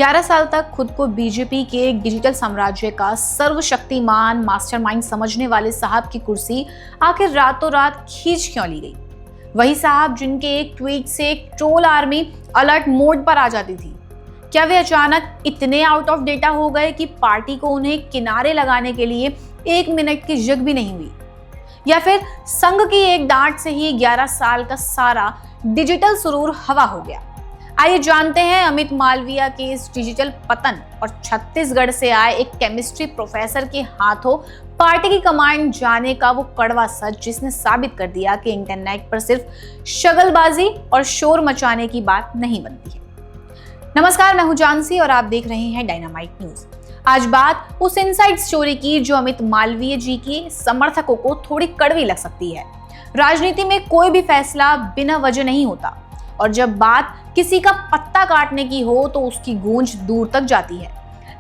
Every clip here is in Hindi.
11 साल तक खुद को बीजेपी के डिजिटल साम्राज्य का सर्वशक्तिमान मास्टरमाइंड समझने वाले साहब की कुर्सी आखिर रातों रात खींच क्यों ली गई? वही साहब जिनके एक ट्वीट से एक ट्रोल आर्मी अलर्ट मोड पर आ जाती थी। क्या वे अचानक इतने आउट ऑफ डेटा हो गए कि पार्टी को उन्हें किनारे लगाने के लिए 1 मिनट की जग भी नहीं हुई? या फिर संघ की एक डांट से ही 11 साल का सारा डिजिटल सुरूर हवा हो गया? आइए जानते हैं अमित मालविया के इस डिजिटल पतन और छत्तीसगढ़ से आए एक केमिस्ट्री प्रोफेसर के हाथों पार्टी की कमांड जाने का वो कड़वा सच, जिसने साबित कर दिया कि इंटरनेट पर सिर्फ शगलबाजी और शोर मचाने की बात नहीं बनती है। नमस्कार, मैं हूं जानसी और आप देख रहे हैं डायनामाइट न्यूज। आज बात उस इनसाइड स्टोरी की जो अमित मालवीय जी के समर्थकों को थोड़ी कड़वी लग सकती है। राजनीति में कोई भी फैसला बिना वजह नहीं होता और जब बात किसी का पत्ता काटने की हो तो उसकी गूंज दूर तक जाती है।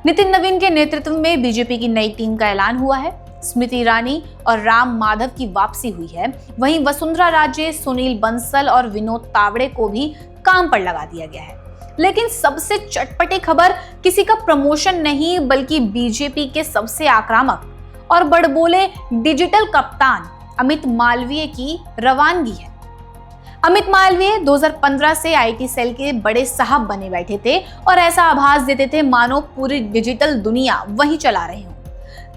नितिन नवीन के नेतृत्व में बीजेपी की नई टीम का ऐलान हुआ है। स्मृति ईरानी और राम माधव की वापसी हुई है। वहीं वसुंधरा राजे, सुनील बंसल और विनोद तावड़े को भी काम पर लगा दिया गया है। लेकिन सबसे चटपटी खबर किसी का प्रमोशन नहीं बल्कि बीजेपी के सबसे आक्रामक और बड़बोले डिजिटल कप्तान अमित मालवीय की रवानगी है। अमित मालवीय 2015 से आईटी सेल के बड़े साहब बने बैठे थे और ऐसा आभास देते थे मानो पूरी डिजिटल दुनिया वही चला रहे हो।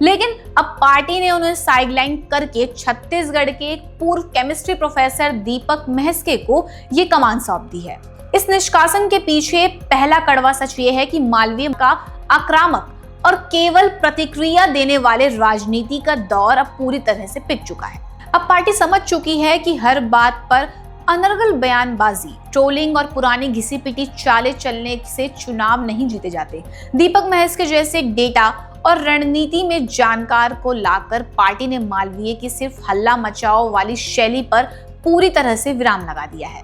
लेकिन अब पार्टी ने उन्हें साइडलाइन करके छत्तीसगढ़ के एक पूर्व केमिस्ट्री प्रोफेसर दीपक महस्के को ये कमान सौंप दी है। इस निष्कासन के पीछे पहला कड़वा सच ये है कि मालवीय का आक्रामक और केवल प्रतिक्रिया देने वाले राजनीति का दौर अब पूरी तरह से पिट चुका है। अब पार्टी समझ चुकी है कि हर बात पर अनर्गल बयानबाजी, ट्रोलिंग और पुरानी घिसी पिटी चालें चलने से चुनाव नहीं जीते जाते। दीपक महस्के जैसे डेटा और रणनीति में जानकार को लाकर पार्टी ने मालवीय की सिर्फ हल्ला मचाओ वाली शैली पर पूरी तरह से विराम लगा दिया है।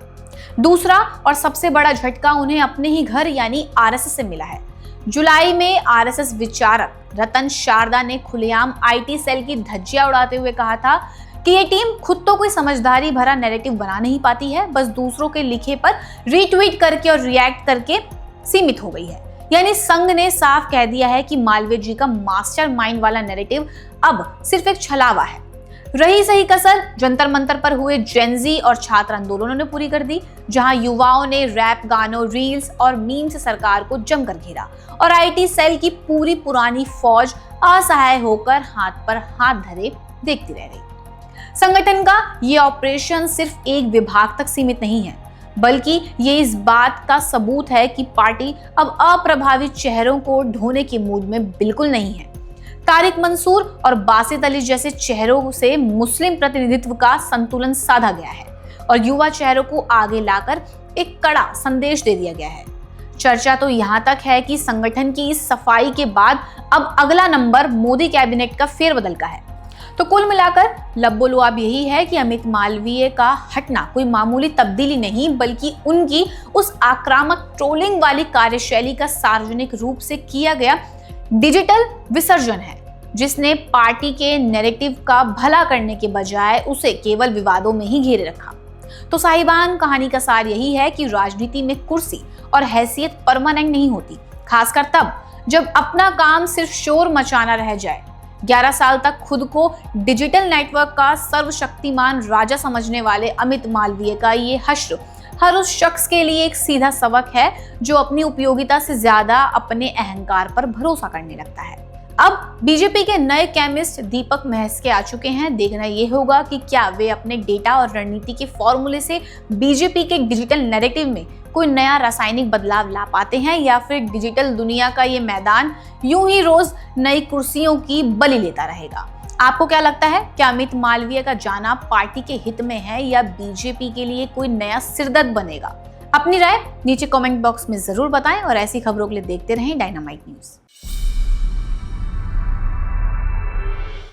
दूसरा और सबसे बड़ा झटका उन्हें अपने ही घर यानी आरएसएस से मिला है। जुलाई में आरएसएस विचारक रतन शारदा ने खुलेआम आईटी सेल की धज्जियां उड़ाते हुए कहा था कि ये टीम खुद तो कोई समझदारी भरा नैरेटिव बना नहीं पाती है, बस दूसरों के लिखे पर रीट्वीट करके और रिएक्ट करके सीमित हो गई है। यानी संघ ने साफ कह दिया है कि मालवीय जी का मास्टरमाइंड वाला नैरेटिव अब सिर्फ एक छलावा है। रही सही कसर जंतर मंतर पर हुए जेनजी और छात्र आंदोलनों ने पूरी कर दी, जहां युवाओं ने रैप गानों, रील्स और मीम से सरकार को जमकर घेरा और आईटी सेल की पूरी पुरानी फौज असहाय होकर हाथ पर हाथ धरे देखती रह गई। संगठन का ये ऑपरेशन सिर्फ एक विभाग तक सीमित नहीं है, बल्कि ये इस बात का सबूत है कि पार्टी अब अप्रभावित चेहरों को ढोने के मूड में बिल्कुल नहीं है। तारिक मंसूर और बासित अली जैसे चेहरों से मुस्लिम प्रतिनिधित्व का संतुलन साधा गया है और युवा चेहरों को आगे लाकर एक कड़ा संदेश दे दिया गया है। चर्चा तो यहाँ तक है कि संगठन की इस सफाई के बाद अब अगला नंबर मोदी कैबिनेट का फेरबदल का है। तो कुल मिलाकर लब्बो-लुआब यही है कि अमित मालवीय का हटना कोई मामूली तब्दीली नहीं बल्कि उनकी उस आक्रामक ट्रोलिंग वाली कार्यशैली का सार्वजनिक रूप से किया गया डिजिटल विसर्जन है, जिसने पार्टी के नैरेटिव का भला करने के बजाय उसे केवल विवादों में ही घेरे रखा। तो साहिबान, कहानी का सार यही है कि राजनीति में कुर्सी और हैसियत परमानेंट नहीं होती, खासकर तब जब अपना काम सिर्फ शोर मचाना रह जाए। 11 साल तक खुद को डिजिटल नेटवर्क का सर्वशक्तिमान राजा समझने वाले अमित मालवीय का ये हश्र हर उस शख्स के लिए एक सीधा सबक है जो अपनी उपयोगिता से ज्यादा अपने अहंकार पर भरोसा करने लगता है। अब बीजेपी के नए केमिस्ट दीपक महस्के आ चुके हैं। देखना यह होगा कि क्या वे अपने डेटा और रणनीति के फॉर्मूले से बीजेपी के डिजिटल नैरेटिव में कोई नया रासायनिक बदलाव ला पाते हैं या फिर डिजिटल दुनिया का ये मैदान यूं ही रोज नई कुर्सियों की बलि लेता रहेगा। आपको क्या लगता है, क्या अमित मालवीय का जाना पार्टी के हित में है या बीजेपी के लिए कोई नया सिरदर्द बनेगा? अपनी राय नीचे कमेंट बॉक्स में जरूर बताएं और ऐसी खबरों के लिए देखते रहें डायनामाइट न्यूज।